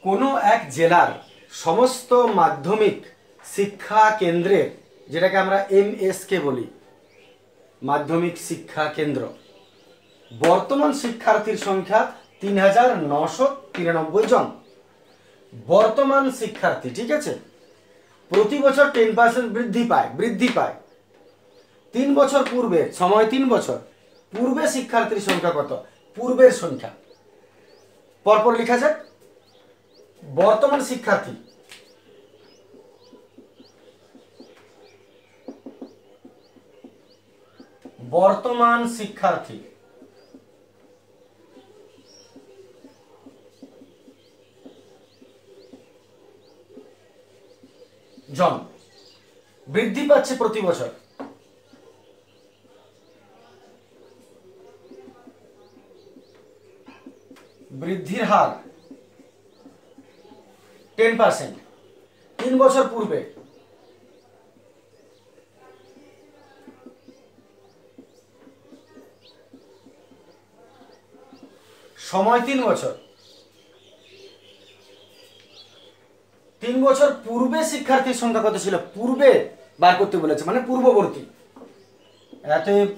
কোনো এক জেলার সমস্ত মাধ্যমিক শিক্ষা কেন্দ্রের, যেটাকে আমরা এমএসকে বলি, মাধ্যমিক শিক্ষা কেন্দ্র, বর্তমান শিক্ষার্থীর সংখ্যা ৩,৯৯৩ জন। বর্তমান শিক্ষার্থী, ঠিক আছে, প্রতি বছর 10% বৃদ্ধি পায়। 3 বছর পূর্বে, সময় 3 বছর পূর্বে শিক্ষার্থীর সংখ্যা কত? পূর্বের সংখ্যা পরপর লেখা যাক। বর্তমান শিক্ষার্থী, বর্তমান শিক্ষার্থী জন বৃদ্ধি পাচ্ছে প্রতি বছর। বৃদ্ধির হার 10%। 3 বছর পূর্বে সময় 3 বছর। 3 বছর পূর্বে শিক্ষার্থীর সংখ্যা কত ছিল? পূর্বে বার করতে বলেছে, মানে পূর্ববর্তী। অতএব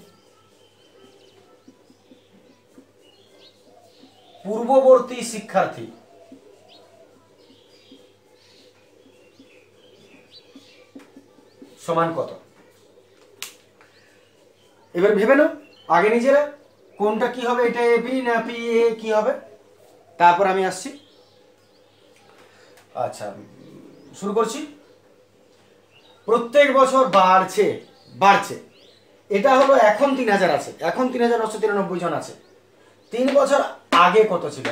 পূর্ববর্তী শিক্ষার্থী সমান কত? এবার ভেবে নাও আগে নিজেরা, কোনটা কি হবে, এটা এপি না পি এ কি হবে, তারপর আমি আসছি। আচ্ছা, শুরু করছি। প্রত্যেক বছর বাড়ছে। এটা হলো এখন 3,000 আছে, এখন 3,993 জন আছে। 3 বছর আগে কত ছিল?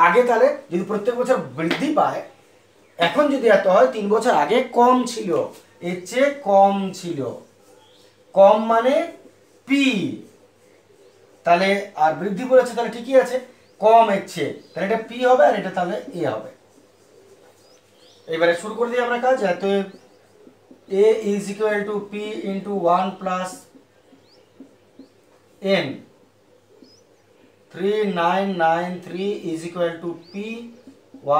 আগে তাহলে যদি প্রত্যেক বছর বৃদ্ধি পায়, এখন যদি এত হয়, 3 বছর আগে কম ছিল, এর চেয়ে কম ছিল। কম মানে পি, তাহলে আর বৃদ্ধি বলেছে, তাহলে ঠিকই আছে, কম এর চেয়ে, তাহলে এটা পি হবে, আর এটা তাহলে এ হবে। এবারে শুরু করে দিই আমরা কাজ। এত A is equal to P into 1 plus N 3993 is equal to P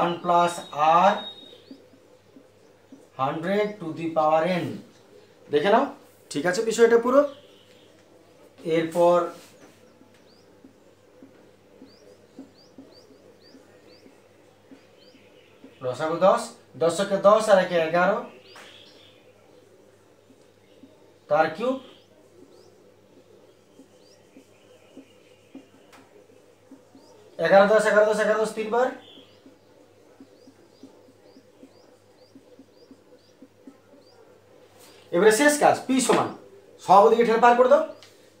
1 plus R 100 to the power N. দেখে নাও, ঠিক আছে বিষয়টা পুরো। এরপর লসাগু 10, 10 কে 10 আর একে 11, তার কিউব, এগারো দশ 3 বার। এবারে শেষ কাজ, পি সমান, সব দিকে ঠেলে পার করে দাও।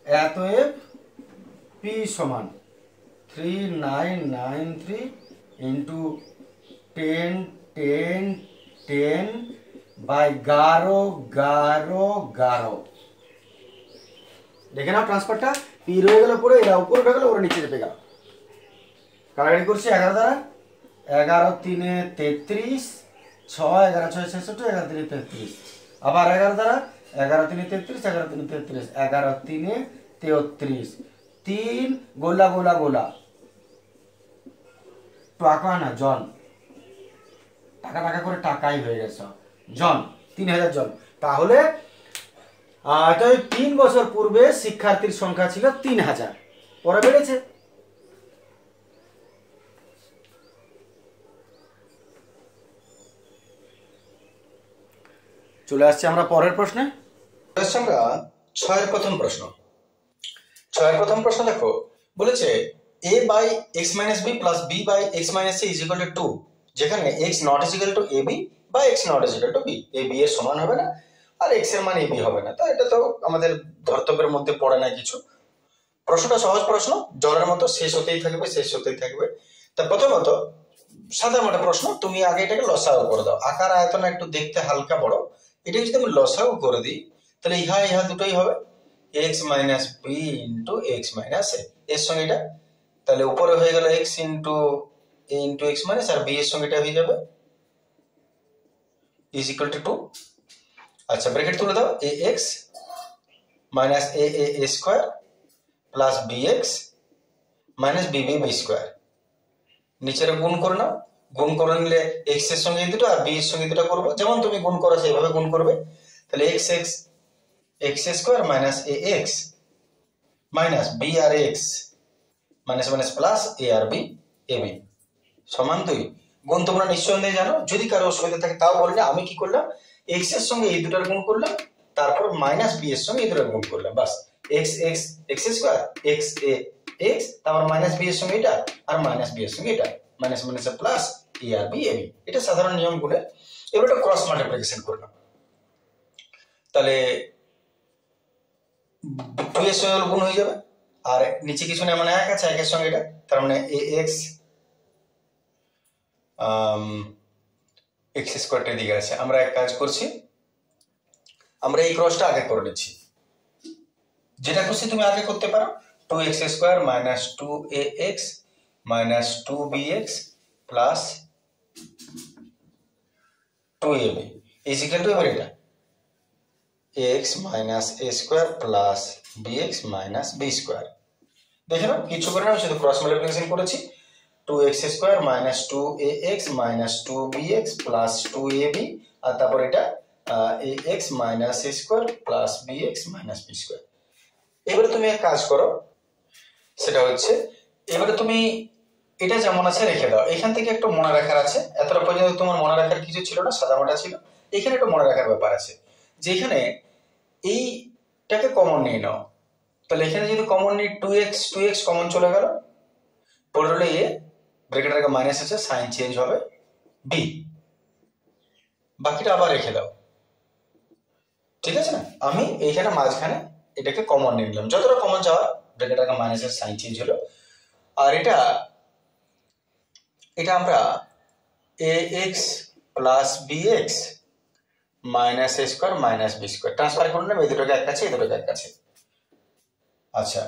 অতএব পি সমান 3993 ইন্টু 10 10 10 বাই 11 দেখে নাও ট্রান্সফারটা। পি রয়ে গেল পরে, এরা উপরে উঠে গেল, ওরা নিচে চেপে গেল। কারাগারি করছি 11 দ্বারা, 11 3 33, 6 11 6 66, 11 3 33, আবার 11 দ্বারা, 11 3 33, 11 3 33, 11 3 33, 3 গোলা টাকা না জন, টাকা করে টাকাই হয়ে গেছে জন, 3,000 জন। তাহলে 3 বছর পূর্বে শিক্ষার্থীর সংখ্যা ছিল 3,000, পরে বেড়েছে। চলে আসছে আমরা পরের প্রশ্নে। আমরা 6 এর প্রথম প্রশ্ন দেখো, বলেছে a by x minus b plus b by x minus c is equal to 2, যেখানে x not is equal to ab বা x not is equal to b, a b এর সমান হবে না আর x এর মান ab হবে না। তো এটা তো আমাদের ধর্তব্যের মধ্যে পড়ে না কিছু। প্রশ্নটা সহজ প্রশ্ন, জলের মতো শেষ হতেই থাকবে। তা প্রথমত সাধারণ একটা প্রশ্ন, তুমি আগে এটাকে লসাগু করে দাও। আকার আয়তন একটু দেখতে হালকা বড়, এটা যদি আমি লসাগু করে দিই, তাহলে ইহা দুটোই হবে x minus b into x minus এর সঙ্গে এটা, তাহলে উপরে হয়ে গেল x ইন্টু এক্স মাইনাস, আর বি এর সঙ্গে এটা হয়ে যাবে ইজ ইকুয়াল টু 2। আচ্ছা, ব্র্যাকেট তুলে দাও, ax minus a square plus bx minus b square, নিচের গুণ করে নাও, গুণ করে নিলে এক্স এর সঙ্গে এই দুটো আর বি এর সঙ্গে দুটো করবো, যেমন তুমি গুণ করো সেইভাবে গুণ করবে। তাহলে x x x square minus A x minus B আর x minus minus plus A আর বি এ বি সমান 2। গুণ তোমরা নিঃসন্দেহে জানো, যদি কারো অসুবিধা থাকে তাও বললে। আমি কি করলাম, এক্স এর সঙ্গে এই দুটার গুণ করলাম, তারপর মাইনাস বি এর সঙ্গে এই দুটার গুণ করলাম, বাস। X x x square x A x, তারপর মাইনাস বি এর সঙ্গে এটা আর মাইনাস বি এর সঙ্গে এটা, মাইনাস মাইনাস প্লাস এ আর বি এ বি। এটা সাধারণ নিয়ম গুলো। এবার একটা ক্রস মাল্টিপ্লিকেশন করলাম, তাহলে 2 এর সঙ্গে গুণ হয়ে যাবে, আর নিচে কিছু নেই মানে 1 আছে, 1 এর সঙ্গে এটা, তার মানে এ এক্স এক্স স্কোয়ারটা দিকে আছে। আমরা এক কাজ করছি, আমরা এই ক্রসটা আগে করে নিচ্ছি, যেটা খুশি তুমি আগে করতে পারো। 2x square minus 2ax minus 2bx plus 2ab is equal two, এবার এটা ax minus a square plus bx minus b square. দেখে নাও, কিছু করে নাও, শুধু ক্রস মাল্টিপ্লিকেশন করেছি। 2x square minus 2ax minus 2bx plus 2ab, আর তারপর এটা ax minus a square plus bx minus b square. এবারে তুমি এক কাজ করো, সেটা হচ্ছে এবারে তুমি এটা যেমন আছে রেখে দাও। এখান থেকে একটু মনে রাখার আছে, এতটা পর্যন্ত তোমার মনে রাখার কিছু ছিল না, সাদামাটা ছিল। এখানে একটু মনে রাখার ব্যাপার আছে, যে এখানে এইটাকে কমন নিয়ে নাও। তাহলে এখানে যদি কমন নিই 2x কমন চলে গেল, পড়ে রইল এ, ব্র্যাকেটের আগে মাইনাস আছে, সাইন চেঞ্জ হবে বি, বাকিটা আবার রেখে দাও, ঠিক আছে না? আমি এইখানে মাঝখানে এটাকে কমন নিয়ে নিলাম, যতটা কমন যাওয়ার, ব্র্যাকেটের আগে মাইনাসের সাইন চেঞ্জ হলো। আর এটা আমরা A x plus B x minus A square minus B square transfer করে নেব, এই দুটোকে এক কাছে, এই দুটোকে এক কাছে। আচ্ছা,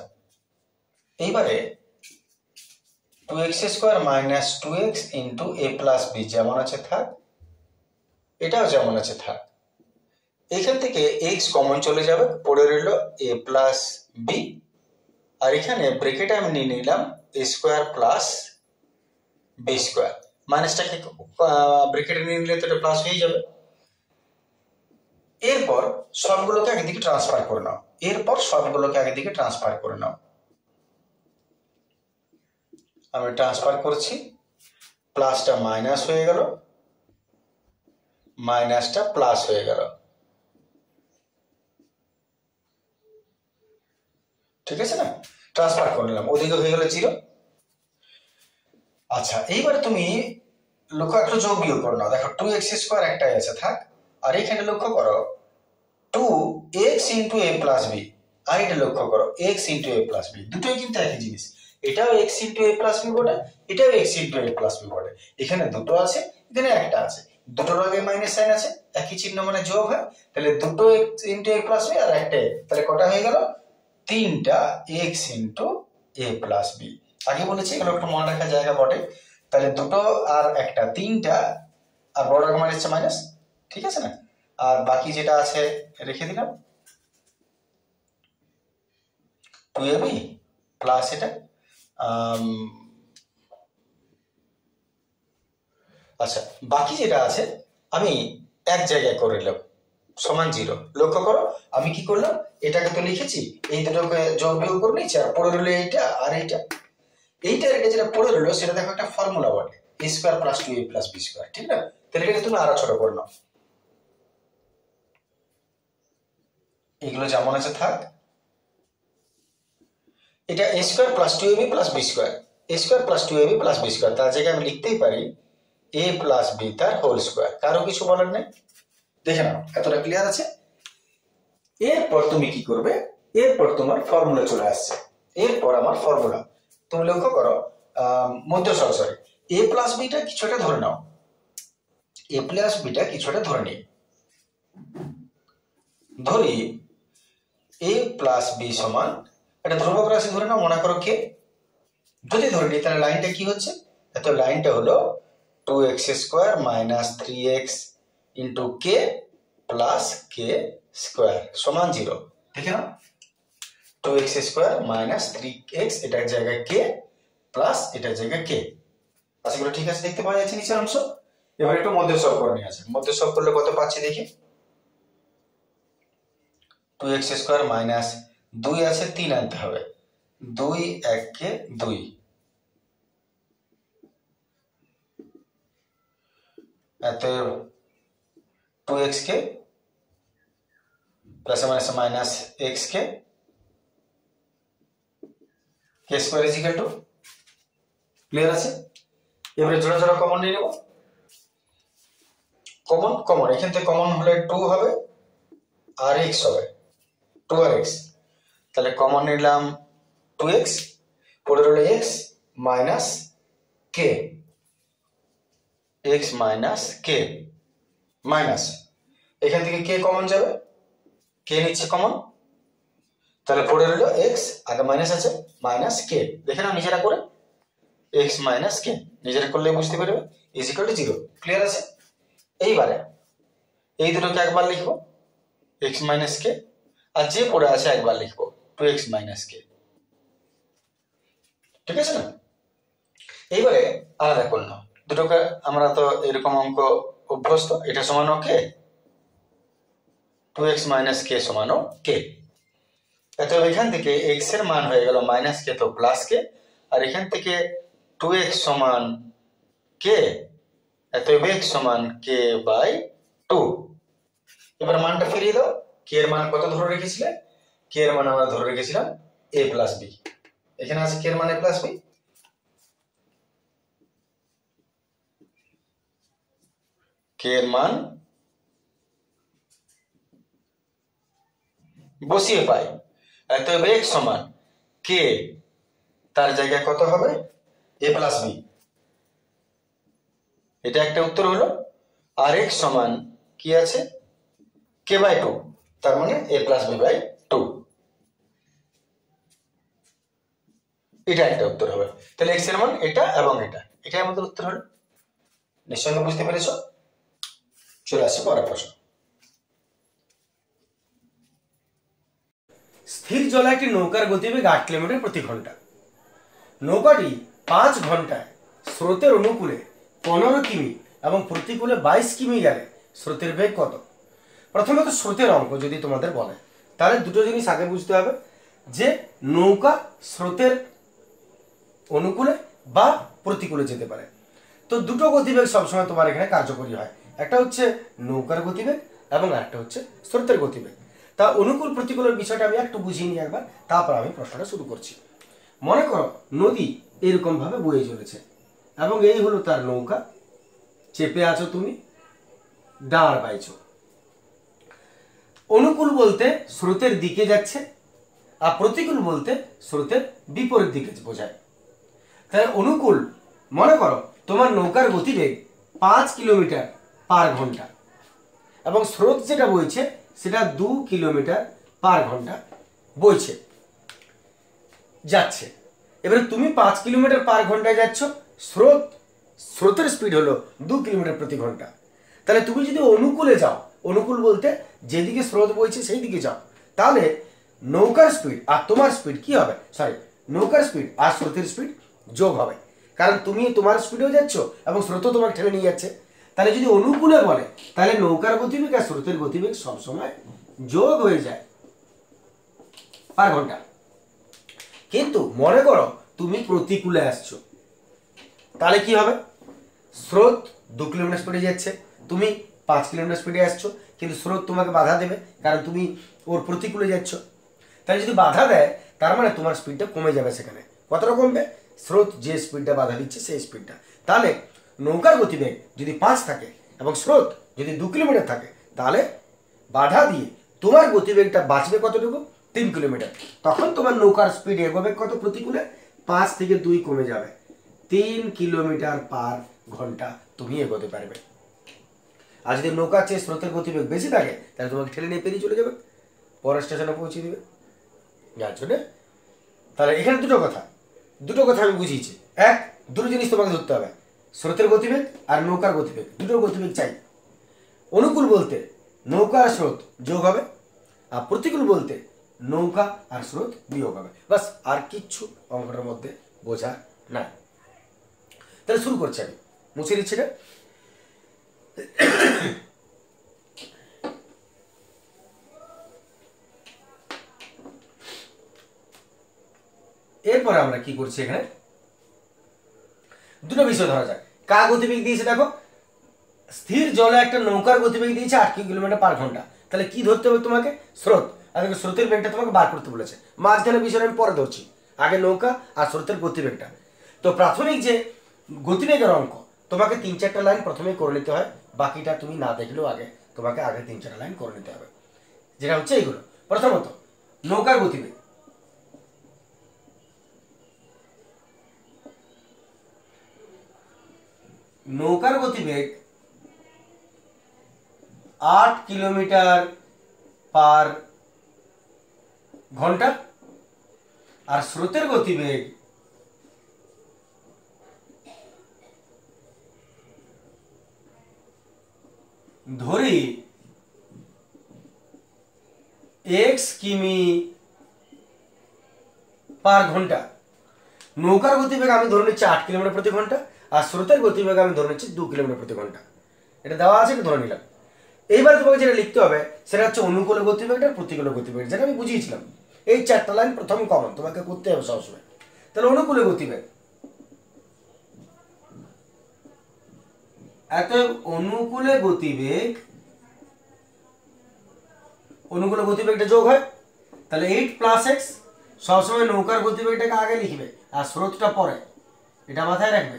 এইবারে 2x square minus 2x into A plus B যেমন আছে থাক, এটাও যেমন আছে থাক। এইখান থেকে x কমন চলে যাবে, পড়ে রইল এ প্লাস বি, আর এখানে ব্র্যাকেটে আমি নিয়ে নিলাম এ স্কোয়ার প্লাস বি স্কোয়ার। মাইনাসটাকে ব্র্যাকেটে নিয়ে নিলে তো এটা প্লাস হয়ে যাবে। এরপর সবগুলোকে আগে দিকে ট্রান্সফার করে নাও, আমি ট্রান্সফার করছি। প্লাসটা মাইনাস হয়ে গেল, মাইনাসটা প্লাস হয়ে গেল, ঠিক আছে না? ট্রান্সফার করে নিলাম, ওদিকে হয়ে গেল 0। আচ্ছা, এইবারে তুমি লক্ষ্য একটু যোগ বিয়োগ করে নাও। দেখো 2x স্কোয়ার একটাই আছে থাক, আর এখানে লক্ষ্য করো 2x into A plus B, আর এটা লক্ষ্য করো x into A plus B, দুটোই কিন্তু একই জিনিস। এটাও x into A plus B বটে, এটাও x into A plus B বটে। এখানে দুটো আছে, এখানে একটা আছে, দুটোর আগে মাইনাস সাইন আছে, একই চিহ্ন মানে যোগ হয়। তাহলে দুটো x into A plus B আর একটা, তাহলে কটা হয়ে গেল? 3টা x into A plus B. আগে বলেছি এগুলো একটু মনে রাখার জায়গা বটে। তাহলে দুটো আর একটা, 3টা, আর বড় রকম মাইনাস মাইনাস, ঠিক আছে না? আর বাকি যেটা আছে রেখে দিলাম 2ab প্লাস এটা আচ্ছা, বাকি যেটা আছে আমি এক জায়গায় করে নিলাম সমান 0। লক্ষ্য করো আমি কি করলাম, এটাকে তো লিখেছি, এই দুটোকে যোগ বিয়োগ করে নিচ্ছি, আর পড়ে রইল এইটা আর এইটা। এটা যেটা পড়ে রইলো সেটা দেখো একটা ফর্মুলা বটে, A square plus 2a plus B square, ঠিক না? তাহলে এটাকে তুমি আরো ছোট করে নাও, এগুলো যেমন আছে থাক। এটা a square plus 2ab plus B square, a square plus 2ab plus B square, তার জায়গায় আমি লিখতেই পারি a প্লাস বি তার হোল স্কোয়ার। কারো কিছু বলার নেই, দেখে নাও এতটা ক্লিয়ার আছে। এরপর তুমি কি করবে, এরপর তোমার ফর্মুলা চলে আসছে। এরপর আমার ফর্মুলা তুমি লক্ষ্য করো, মধ্য সরাসরি এ প্লাস বিটা কিছুটা ধরে নাও, এ প্লাস বিটা কিছুটা ধরে নিই, ধরি এ প্লাস বি সমান একটা ধ্রুবক রাশি ধরে নাও, মনে করো কে। যদি ধরে নিই তাহলে লাইনটা কি হচ্ছে, এত লাইনটা হলো 2x square minus 3x into K plus K square সমান 0। দেখে নাও 2x স্কোয়ার মাইনাস 3x, এটার জায়গায় কে প্লাস এটার জায়গায় কে, আশা করি ঠিক আছে, দেখতে পাওয়া যাচ্ছে নিচের অংশ। এবার একটু মধ্যসব করে নিয়ে আছে, মধ্যসব করলে কত পাচ্ছি দেখি, 2x² মাইনাস 2 আছে 3 আনতে হবে, 2 1 কে 2, অতএব 2x k plus minus minus x K k square is equal two, clear আছে। এবারে জোড়া জোড়া কমন নিয়ে নেব, কমন কমন এখান থেকে কমন হলে 2 হবে আর x হবে, 2 আর x, তাহলে কমন নিলাম 2x, পড়ে রইল x minus k, x minus k minus এখান থেকে k কমন যাবে, k নিচ্ছে কমন, তাহলে পড়ে রইল x, আগে মাইনাস আছে মাইনাস k, দেখে নাও নিজেরা করে, x মাইনাস k নিজেরা করলে বুঝতে পারবে, ইজ ইকুয়াল টু 0, ক্লিয়ার আছে। এইবারে এই দুটোকে একবার লিখবো x মাইনাস k, আর যে পড়ে আছে একবার লিখবো 2x মাইনাস k, ঠিক আছে না। এইবারে আলাদা করলাম দুটোকে, আমরা তো এরকম অঙ্ক অভ্যস্ত, এটা সমান k, 2x মাইনাস k সমান k, অতএব এখান থেকে x এর মান হয়ে গেল মাইনাস k তো প্লাস k, আর এখান থেকে 2x সমান k, অতএব x সমান k বাই 2। এবার মানটা ফিরিয়ে দাও, k এর মান কত ধরে রেখেছিলে, k এর মান আমরা ধরে রেখেছিলাম a প্লাস b, এখানে আছে k এর মান a প্লাস b, k এর মান বসিয়ে পাই, অতএব x সমান k, তার জায়গায় কত হবে a প্লাস b, এটা একটা উত্তর হলো। আর x সমান কি আছে k বাই 2, তার মানে a প্লাস b বাই 2, এটা একটা উত্তর হবে। তাহলে x এর মান এটা এবং এটা, এটাই আমাদের উত্তর হলো। নিশ্চয়ই বুঝতে পেরেছো। চলে আসছে পরের প্রশ্ন। স্থির জলে একটি নৌকার গতিবেগ 8 কিলোমিটার প্রতি ঘন্টা। নৌকাটি 5 ঘন্টায় স্রোতের অনুকূলে 15 কিমি এবং প্রতিকূলে 22 কিমি গেলে স্রোতের বেগ কত? প্রথমত স্রোতের অঙ্ক যদি তোমাদের বলে, তাহলে দুটো জিনিস আগে বুঝতে হবে, যে নৌকা স্রোতের অনুকূলে বা প্রতিকূলে যেতে পারে। তো দুটো গতিবেগ সবসময় তোমার এখানে কার্যকরী হয়, একটা হচ্ছে নৌকার গতিবেগ এবং একটা হচ্ছে স্রোতের গতিবেগ। তা অনুকূল প্রতিকূলের বিষয়টা আমি একটু বুঝিয়ে নিই একবার, তারপর আমি প্রশ্নটা শুরু করছি। মনে করো নদী এরকম ভাবে বয়ে চলেছে এবং এই হলো তার নৌকা, চেপে আছো তুমি, দাঁড় বাইছো। অনুকূল বলতে স্রোতের দিকে যাচ্ছে, আর প্রতিকূল বলতে স্রোতের বিপরীত দিকে বোঝায়। তাই অনুকূল, মনে করো তোমার নৌকার গতিবেগ 5 কিলোমিটার পার ঘন্টা এবং স্রোত যেটা বইছে সেটা 2 কিলোমিটার পার ঘন্টা বইছে যাচ্ছে। এবারে তুমি 5 কিলোমিটার পার ঘন্টায় যাচ্ছ, স্রোতের স্পিড হলো 2 কিলোমিটার প্রতি ঘন্টা। তাহলে তুমি যদি অনুকূলে যাও, অনুকূল বলতে যেদিকে স্রোত বইছে সেই দিকে যাও, তাহলে নৌকার স্পিড আর তোমার স্পিড কি হবে, নৌকার স্পিড আর স্রোতের স্পিড যোগ হবে, কারণ তুমি তোমার স্পিডেও যাচ্ছ এবং স্রোতও তোমাকে ঠেলে নিয়ে যাচ্ছে। তাহলে যদি অনুকূলে বলে, তাহলে নৌকার গতিবেগ আর স্রোতের গতিবেগ সবসময় যোগ হয়ে যায় পার ঘন্টা। কিন্তু মনে করো তুমি প্রতিকূলে আসছো, তাহলে কি হবে, স্রোত 2 কিলোমিটার স্পিডে যাচ্ছে, তুমি 5 কিলোমিটার স্পিডে আসছো, কিন্তু স্রোত তোমাকে বাধা দেবে কারণ তুমি ওর প্রতিকূলে যাচ্ছ। তাহলে যদি বাধা দেয় তার মানে তোমার স্পিডটা কমে যাবে, সেখানে কতটা কমবে, স্রোত যে স্পিডটা বাধা দিচ্ছে সেই স্পিডটা। তাহলে নৌকার গতিবেগ যদি 5 থাকে এবং স্রোত যদি 2 কিলোমিটার থাকে, তাহলে বাধা দিয়ে তোমার গতিবেগটা বাঁচবে কতটুকু, 3 কিলোমিটার। তখন তোমার নৌকার স্পিড এগোবে কত প্রতিকূলে, 5 থেকে 2 কমে যাবে, 3 কিলোমিটার পার ঘন্টা তুমি এগোতে পারবে। আর যদি নৌকার চেয়ে স্রোতের গতিবেগ বেশি থাকে, তাহলে তোমাকে ঠেলে নিয়ে পেরিয়ে চলে যাবে, পরের স্টেশনে পৌঁছে দিবে। যার জন্য তাহলে এখানে দুটো কথা আমি বুঝিয়েছি। দুটো জিনিস তোমাকে ধরতে হবে, স্রোতের গতিবেগ আর নৌকার গতিবেগ, দুটো গতিবেগ চাই। অনুকূল বলতে নৌকা আর স্রোত যোগ হবে, আর প্রতিকূল বলতে নৌকা আর স্রোত বিয়োগ হবে, বাস, আর কিচ্ছু অঙ্কটার মধ্যে বোঝা নাই। তাহলে শুরু করছি, আমি মুছে দিচ্ছি না। এরপরে আমরা কি করছি, এখানে দুটো বিষয় ধরা যাক। কার গতিবেগ দিয়েছে দেখো, স্থির জলে একটা নৌকার গতিবেগ দিয়েছে 8 কিলোমিটার পার ঘন্টা। তাহলে কি ধরতে হবে তোমাকে? স্রোত। আর স্রোতের বেগটা তোমাকে বার করতে বলেছে। মাঝখানে বিষয়টা আমি পরে ধরছি, আগে নৌকা আর স্রোতের গতিবেগটা। তো প্রাথমিক যে গতিবেগের অঙ্ক তোমাকে 3-4টা লাইন প্রথমেই করে নিতে হয়, বাকিটা তুমি না দেখলেও তোমাকে আগে 3-4টা লাইন করে নিতে হবে, যেটা হচ্ছে এইগুলো। প্রথমত নৌকার গতিবেগ। নৌকার গতিবেগ 8 কিলোমিটার পার ঘন্টা, আর স্রোতের গতিবেগ ধরি x কিমি পার ঘন্টা। নৌকার গতিবেগ আমি ধরে নিচ্ছি 8 কিলোমিটার প্রতি ঘন্টা, আর স্রোতের গতিবেগ আমি ধরে নিচ্ছি 2 কিলোমিটার প্রতি ঘন্টা। এটা দেওয়া আছে, এটা ধরে নিলাম। এইবার তোমাকে যেটা লিখতে হবে সেটা হচ্ছে অনুকূল গতিবেগ আর প্রতিকূল গতিবেগ, যেটা আমি বুঝিয়েছিলাম। এই 4টা লাইন প্রথম কমন তোমাকে করতে হবে সবসময়। তাহলে অনুকূল গতিবেগ, এত অনুকূলে গতিবেগটা যোগ হয়, তাহলে 8 প্লাস এক্স। সবসময় নৌকার গতিবেগটাকে আগে লিখবে আর স্রোতটা পরে, এটা মাথায় রাখবে,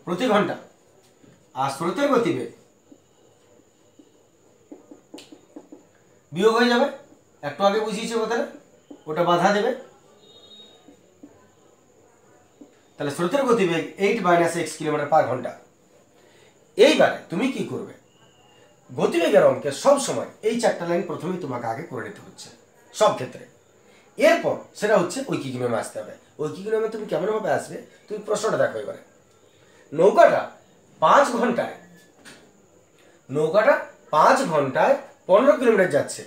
প্রতি ঘন্টা। আর স্রোতের গতিবেগ বিয়োগ হয়ে যাবে, একটু আগে বুঝিয়েছি কথাটা, ওটা বাধা দেবে। তাহলে স্রোতের গতিবেগ 8 মাইনাস x কিলোমিটার পার ঘন্টা। এইবারে তুমি কি করবে, গতিবেগের অঙ্কে সব সময় এই 4টা লাইন প্রথমেই তোমাকে আগে করে নিতে হচ্ছে সব ক্ষেত্রে। এরপর সেটা হচ্ছে ঐকিক নিয়মে আসতে হবে। ঐকিক নিয়মে তুমি কেমন ভাবে আসবে, তুমি প্রশ্নটা দেখো এবারে। নৌকাটা 5 ঘন্টায় 15 কিলোমিটার যাচ্ছে,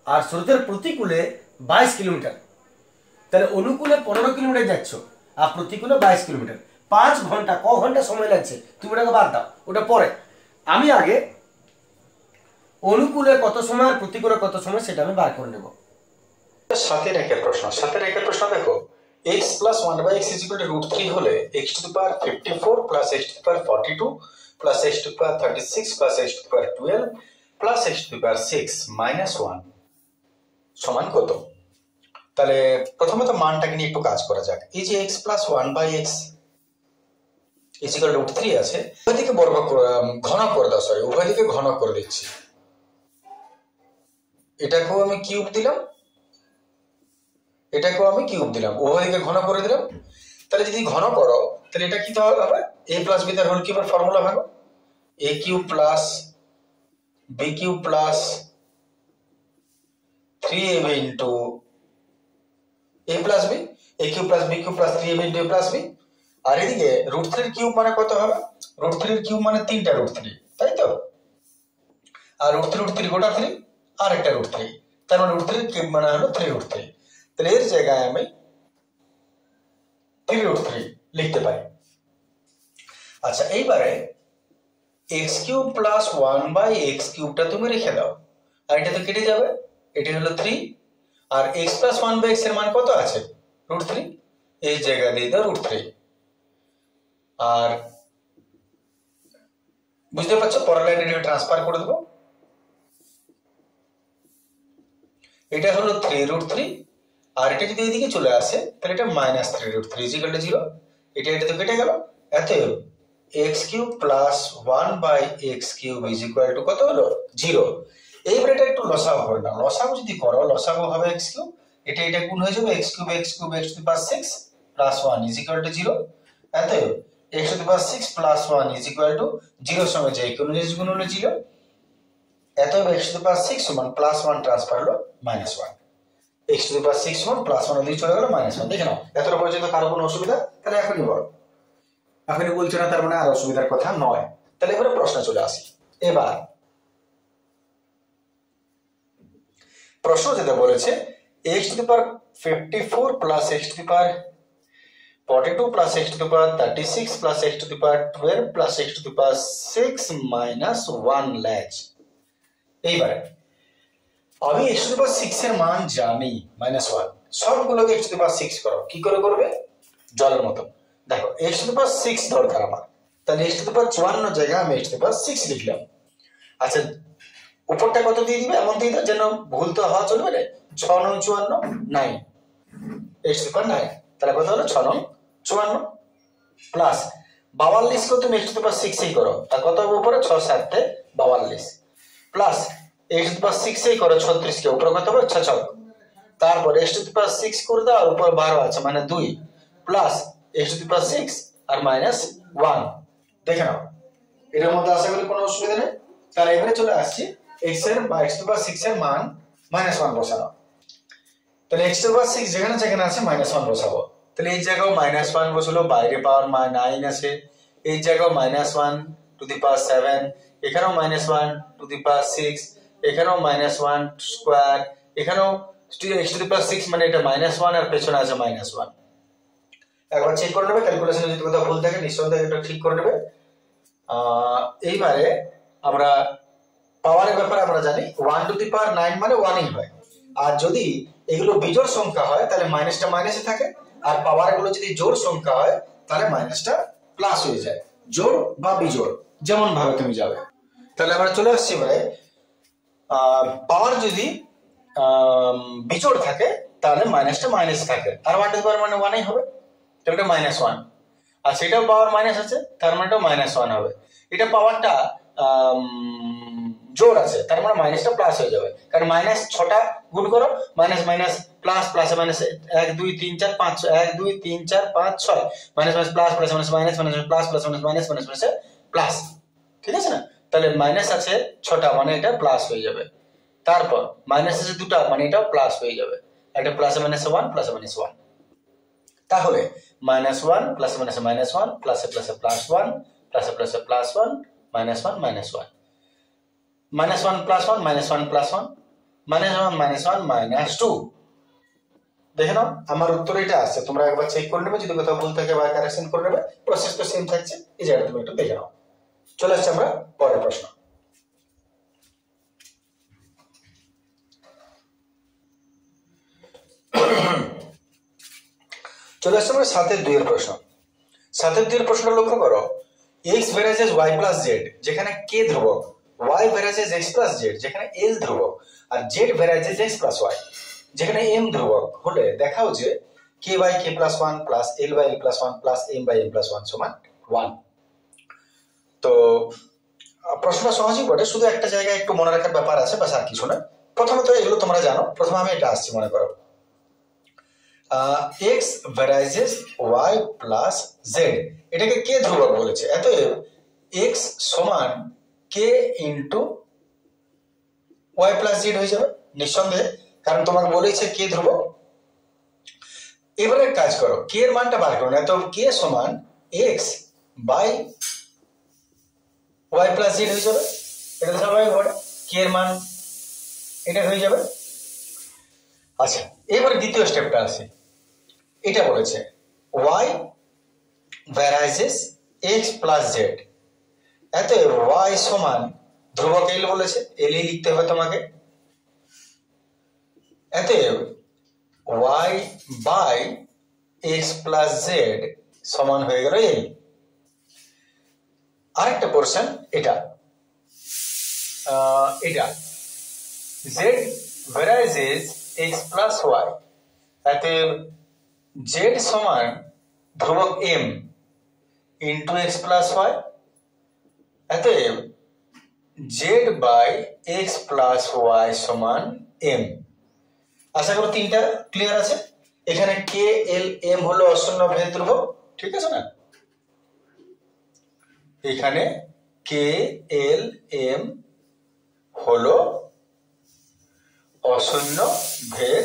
আর স্রোতের প্রতিকূলে 22 কিলোমিটার। তাহলে অনুকূলে 15 কিলোমিটার যাচ্ছ আর প্রতিকূলে 22 কিলোমিটার। 5 ঘন্টা, ক ঘন্টা সময় লাগছে তুমি ওটাকে বাদ দাও, ওটা পরে। আমি আগে অনুকূলে কত সময় আর প্রতিকূলে কত সময় সেটা আমি বার করে নেব। সাতের একের প্রশ্ন দেখো, x plus 1/x is equal to √3 হলে x to the power 54 plus x to the power 42 plus x to the power 36 plus x to the power 12 plus x to the power 6 minus 1 সমান কত? তাহলে প্রথমে তো মানটাকে নিয়ে একটু কাজ করা যাক। এই যে x plus 1/x is equal to √3 আছে, উভয় দিকে ঘন করে দাও, উভয় দিকে ঘন করে দিচ্ছি। এটাকেও আমি কিউব দিলাম, উভয় দিকে ঘন করে দিলাম। তাহলে যদি ঘন করো তাহলে এটা কি হবে, a প্লাস বি তার হোল কিউবের ফর্মুলা ভাঙো, a cube plus B cube plus 3ab into a plus B, a cube plus B cube plus 3ab into a plus B. আর এদিকে √3 এর কিউব মানে কত হবে, √3 এর কিউব মানে 3টা √3, তাই তো? আর √3 গোটা 3 আর একটা √3, তার মানে √3 এর কিউব মানে হলো 3√3। তাহলে এর জায়গায় আমি 3√3 লিখতে পারি। আচ্ছা, এইবারে x কিউব প্লাস 1/x কিউবটা তুমি রেখে দাও, আর এটা তো কেটে যাবে, এটা হলো 3। আর x প্লাস 1/x এর মান কত আছে, √3, এই জায়গায় দিয়ে দাও √3। আর বুঝতে পারছো, পরের লাইনে এটা ট্রান্সফার করে দেবো। এটা হলো 3√3, আর এটা যদি এদিকে চলে আসে তাহলে এটা মাইনাস 3√3 ইজ ইকুয়াল টু 0। এটা তো কেটে গেল। অতএব x cube plus 1/x cube is equal two কত হলো, 0। এইবার এটা একটু লসাগু করে নাও, লসাগু যদি করো লসাগু হবে x কিউব, এটা গুণ হয়ে যাবে x cube x two the power 6 plus 1 is equal two 0। অতএব x two the power 6 plus 1 is equal two 0 সঙ্গে যে কোনো জিনিস গুণ হলো 0। অতএব x টু দি পাওয়ার 6 সমান প্লাস 1 ট্রান্সফার হলো মাইনাস 1, x টু দি পাওয়ার 6 সমান প্লাস 1 দিয়ে চলে গেল মাইনাস 1। দেখে নাও, এতটা পর্যন্ত কারো কোনো অসুবিধা? তাহলে এখনই বলো, এখনই বলছো না, তার মানে আর অসুবিধার কথা নয়। তাহলে এবারে প্রশ্ন চলে আসি। এবার প্রশ্ন যেটা বলেছে x two the power 54 plus x two the power 42 plus x to the power 36 plus x to the power 12 plus x to the power 6 minus 1 লেজ। এইবারে আমি x to the power 6 এর মান জানি -1, সবগুলোকে x to the power 6 করো। কি করে করবে? জলের মতো। দেখো x to the power 6 দরকার আমার, তাহলে x to the power 54 জায়গায় আমি x to the power 6 লিখলাম। আচ্ছা উপরটা কত দিয়ে দিবে? এমন দিয়ে দাও যেন ভুল তো হওয়া চলবে না। 6 9 54 9 x to the power 9, তাহলে কত হলো 6 9 54 প্লাস 42 কে তুমি x to the power 6 এই করো, আর কত হবে উপরে? 6 7 42 plus x to the power 6 এই করো 36 কে উপরে কত হবে? 6 6, তারপর x to the power 6 করে দাও আর উপরে 12 আছে মানে 2 plus x to the power 6 আর মাইনাস 1। দেখে নাও এর মধ্যে আশা করি কোনো অসুবিধা নেই। তাহলে এবারে চলে আসছি x এর বা x to the power 6 এর মান -1 বসানো। তাহলে x to the power 6 যেখানে যেখানে আছে -1 বসাবো। তাহলে এই জায়গাও -1 বসলো, বাইরে পাওয়ার 9 আছে, এই জায়গাও -1 টু দি পাওয়ার 7, এখানেও -1 টু দি পাওয়ার 6, এখানেও -1 স্কয়ার, এখানেও x to the power 6 মানে এটা -1 আর পেছনে আছে -1। একবার চেক করে নেবে, ক্যালকুলেশনে যদি কোথাও ভুল থাকে নিঃসন্দেহে এটা ঠিক করে নেবে। এইবারে আমরা পাওয়ারের ব্যাপারে আমরা জানি 1 টু দি পাওয়ার 9 মানে 1ই হয়, আর যদি এগুলো বিজোড় সংখ্যা হয় তাহলে মাইনাসটা মাইনাসে থাকে, আর পাওয়ার গুলো যদি জোড় সংখ্যা হয় তাহলে মাইনাসটা প্লাস হয়ে যায়। জোড় বা বিজোড় যেমন ভাবে তুমি যাবে। তাহলে আমরা চলে আসছি এবারে পাওয়ার যদি বিজোড় থাকে তাহলে মাইনাসটা মাইনাসে থাকে, আর 1 টু দি পাওয়ার মানে 1ই হবে, তাহলে এটা -1। আর সেটাও পাওয়ার মাইনাস আছে তার মানে এটাও -1 হবে। এটা পাওয়ারটা জোড় আছে তার মানে মাইনাসটা প্লাস হয়ে যাবে, কারণ মাইনাস 6টা গুণ করো, minus minus plus plus minus 1 2 3 4 5 1 2 3 4 5 6 minus minus plus plus minus minus minus plus plus minus minus minus minus plus, ঠিক আছে না? তাহলে মাইনাস আছে 6টা মানে এটা প্লাস হয়ে যাবে, তারপর মাইনাস আছে 2টা মানে এটা প্লাস হয়ে যাবে, এটা প্লাস মাইনাস 1 প্লাস মাইনাস 1। তাহলে -1 plus minus -1 plus plus plus 1 plus plus plus 1 -1 -1 -1 plus 1 -1 plus 1 -1 -1 -2। দেখে নাও আমার উত্তর এটা আসছে, তোমরা একবার চেক করে নেবে, যদি কোথাও ভুল থাকে বা কারেকশন করে নেবে, প্রসেস তো সেম থাকছে। এই জায়গাটা তুমি একটু দেখে নাও। চলে আসছে আমরা পরের প্রশ্ন। চলে আসছে আমরা 7-2 এর প্রশ্ন। 7-2 এর প্রশ্নটা লক্ষ্য করো, x varies as y plus z যেখানে k ধ্রুবক, y varies as x plus z যেখানে l ধ্রুবক, আর z varies as x plus y যেখানে m ধ্রুবক হলে দেখাও যে k by k plus 1 plus l by l plus 1 plus m by m plus 1 সমান 1। তো প্রশ্নটা সহজই বটে, শুধু একটা জায়গায় একটু মনে রাখার ব্যাপার আছে, বাস আর কিছু না। প্রথমত এগুলো তোমরা জানো, প্রথমে আমি এটা আসছি মনে করো x varies as y plus z, এটাকে k ধ্রুবক বলেছে, অতএব x সমান k into y plus z হয়ে যাবে নিঃসন্দেহে, কারণ তোমাকে বলেছে k ধ্রুবক। এবারে কাজ করো, k এর মানটা বার করো, তো k সমান x by y plus z হয়ে যাবে, এটা স্বাভাবিক হবে, k এর মান এটা হয়ে যাবে। আচ্ছা এবারে দ্বিতীয় স্টেপটা আছে, এটা বলেছে y varies as x plus z, অতএব y সমান ধ্রুবক l বলেছে, l এই লিখতে হবে তোমাকে, অতএব y by x plus z সমান হয়ে গেল l। আরেকটা পোরশন এটা এটা z varies as x plus y, অতএব z সমান ধ্রুবক m into x plus y, অতএব z by x plus y সমান m। আশা করি তিনটা ক্লিয়ার আছে। এখানে k l m হলো অশূন্য ভেদ ধ্রুবক, ঠিক আছে না? এখানে k l m হলো অশূন্য ভেদ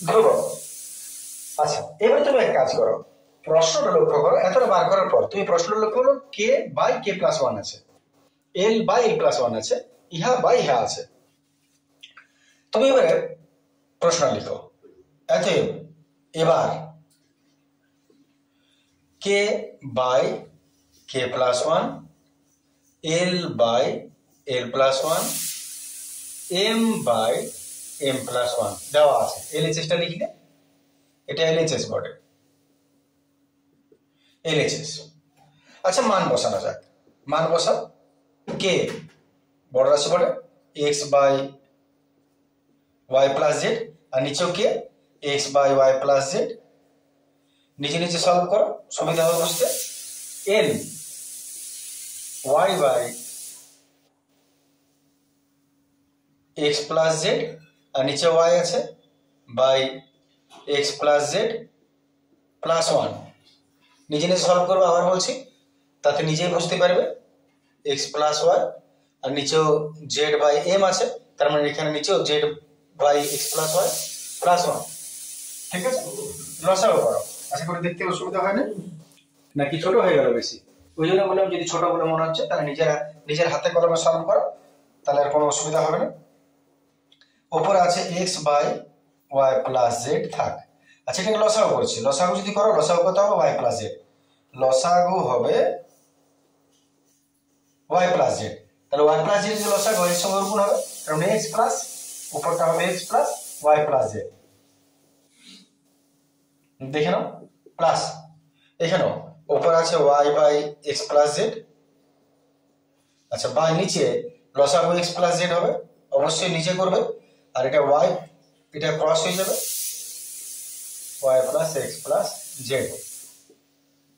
ধ্রুবক। আচ্ছা এবার তুমি এক কাজ করো, প্রশ্নটা লক্ষ্য করো, এতটা বার করার পর তুমি প্রশ্নটা লক্ষ্য করো, k বাই k প্লাস 1 আছে, l বাই l প্লাস 1 আছে, ইহা বাই ইহা আছে। তুমি এবারে প্রশ্ন লিখো, অতএব এবার K by K plus one, L by L plus one, M by M plus one দেওয়া আছে। এলএচএসটা লিখলে এটা এলএচএস বটে, এলএচএস। আচ্ছা মান বসানো যাক, মান বসাও। কে বড় রাশি বটে, x by y plus z, আর নিচেও K x by y plus z. নিচে নিচে সলভ করো, সুবিধা হবে বুঝতে। And y by x plus z, আর নিচে ওয়াই আছে by x plus z plus one. নিজে নিজে সলভ করবো, আবার বলছি, তাতে নিজেই বুঝতে পারবে। এক্স প্লাস ওয়াই, আর নিচেও জেড বাই এম আছে, তার মানে এখানে নিচেও z by x plus y plus one. ঠিক আছে, লসাগু করো। আশা করি দেখতে অসুবিধা হয় না, নাকি ছোট হয়ে গেল বেশি? ওই জন্য বললাম যদি ছোট বলে মনে হচ্ছে তাহলে নিজের হাতে কলমে সলভ করো, তাহলে আর কোনো অসুবিধা হবে না। ওপরে আছে x by y plus z থাক। আচ্ছা এটাকে লসাগু করছি, লসাগু যদি করো লসাগু করতে হবে ওয়াই প্লাস জেড, লসাগু হবে ওয়াই প্লাস জেড। তাহলে ওয়াই প্লাস জেড যদি লসাগু এর সঙ্গে গুণ হবে, কারণ এক্স প্লাস উপরটা হবে x plus y plus z. দেখে নাও প্লাস, এখানেও উপর আছে y by x plus z. আচ্ছা বাই নিচে লসাগু এক্স প্লাস জেড হবে, অবশ্যই নিচে করবে। আর এটা ওয়াই, এটা ক্রস হয়ে যাবে, y plus x plus z.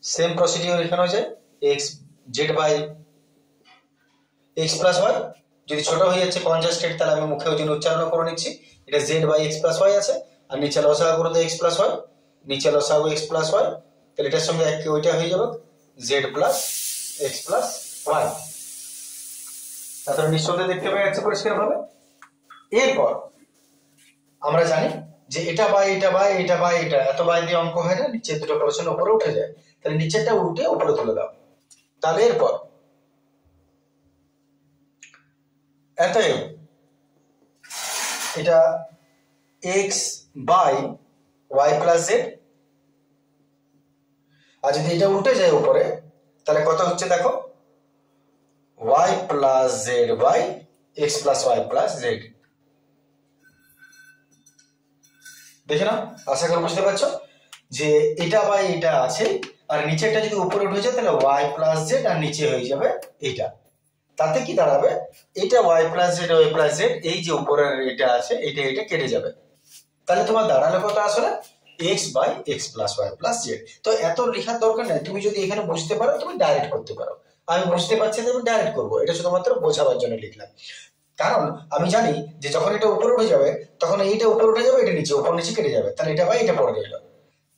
Same procedure এখানেও যায়, x z by x plus y. যদি ছোট হয়ে যাচ্ছে কনজাস্টেড, তাহলে আমি মুখে ওই জন্য উচ্চারণ করে নিচ্ছি। এটা z by x plus y আছে, আর নিচে লসাগু করে দেয় এক্স প্লাস ওয়াই, নিচে লসাগু এক্স প্লাস ওয়াই। তাহলে এটার সঙ্গে এক ওইটা হয়ে যাবে z plus x plus y. তারপরে নিঃসন্দেহে দেখতে পাওয়া যাচ্ছে পরিষ্কার ভাবে। এরপর আমরা জানি যে এটা বাই এটা বাই এটা বাই এটা, এত বাই দিয়ে অঙ্ক হয় না, নিচের দুটো প্রশ্ন উপরে উঠে যায়, তাহলে নিচেরটা উল্টে উপরে তুলে দাও। তাহলে এরপর এতএব এটা x by y plus z, আর যদি এটা উল্টে যায় উপরে তাহলে কত হচ্ছে দেখো, y plus z by x plus y plus z. দেখে নাও, আশা করি বুঝতে পারছো যে এটা বাই এটা আছে, আর নিচেটা যদি উপরে উঠে যায় তাহলে ওয়াই প্লাস জেড, আর নিচে হয়ে যাবে এটা। তাতে কি দাঁড়াবে, এটা y plus z y plus z, এই যে উপরের এটা আছে এটা এটা কেটে যাবে। তাহলে তোমার দাঁড়ালো কত আসলে, x by x plus y plus z. তো এত লেখার দরকার নেই, তুমি যদি এখানে বুঝতে পারো তুমি ডাইরেক্ট করতে পারো। আমি বুঝতে পারছি না, আমি ডাইরেক্ট করবো, এটা শুধুমাত্র বোঝাবার জন্য লিখলাম। কারণ আমি জানি যে যখন এটা উপরে উঠে যাবে তখন এইটা উপরে উঠে যাবে, এটা নিচে, উপর নিচে কেটে যাবে, তাহলে এটা বাই এটা পড়ে গেল।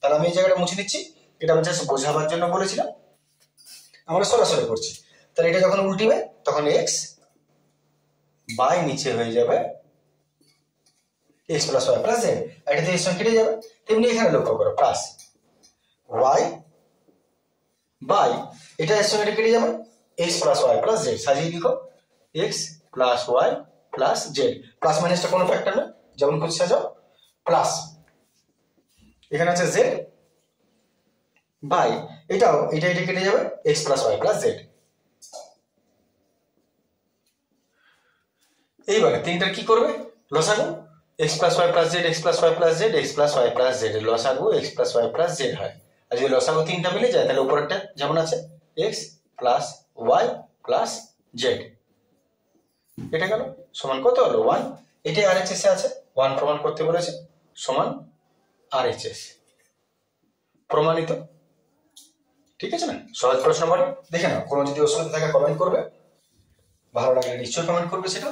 তাহলে আমি এই জায়গাটা মুছে দিচ্ছি, এটা আমি জাস্ট বোঝাবার জন্য বলেছিলাম, আমরা সরাসরি করছি। তাহলে এটা যখন উল্টিবে তখন এক্স বাই নিচে হয়ে যাবে x plus y plus z, আর এটাতে এর সঙ্গে কেটে যাবে। তেমনি এখানে লক্ষ্য করো, প্লাস ওয়াই বাই এটা এর সঙ্গে কেটে যাবে x plus y plus z. সাজিয়ে লিখো x plus y plus z, plus মাইনাসটা কোনো ফ্যাক্টর না, যেমন খুশি সাজাও। প্লাস এখানে আছে জেড বাই এটাও এটা এটা কেটে যাবে x plus y plus z. এইবারে তিনটার কি করবে, লসাগু x plus y plus z, x plus y plus z, x plus y plus z, লসাগু x plus y plus z হয়। আর যদি লসাগু তিনটা মিলে যায় তাহলে উপরেরটা যেমন আছে x plus y plus z, এটা গেল সমান কত হলো 1। এটাই আরএইচএস এ আছে, 1 প্রমাণ করতে বলেছে, সমান আরএইচএস প্রমাণিত। ঠিক আছে না, সহজ প্রশ্ন বলে দেখে নাও। কোনো যদি অসুবিধা থাকে কমেন্ট করবে, ভালো লাগলে নিশ্চয়ই কমেন্ট করবে সেটা।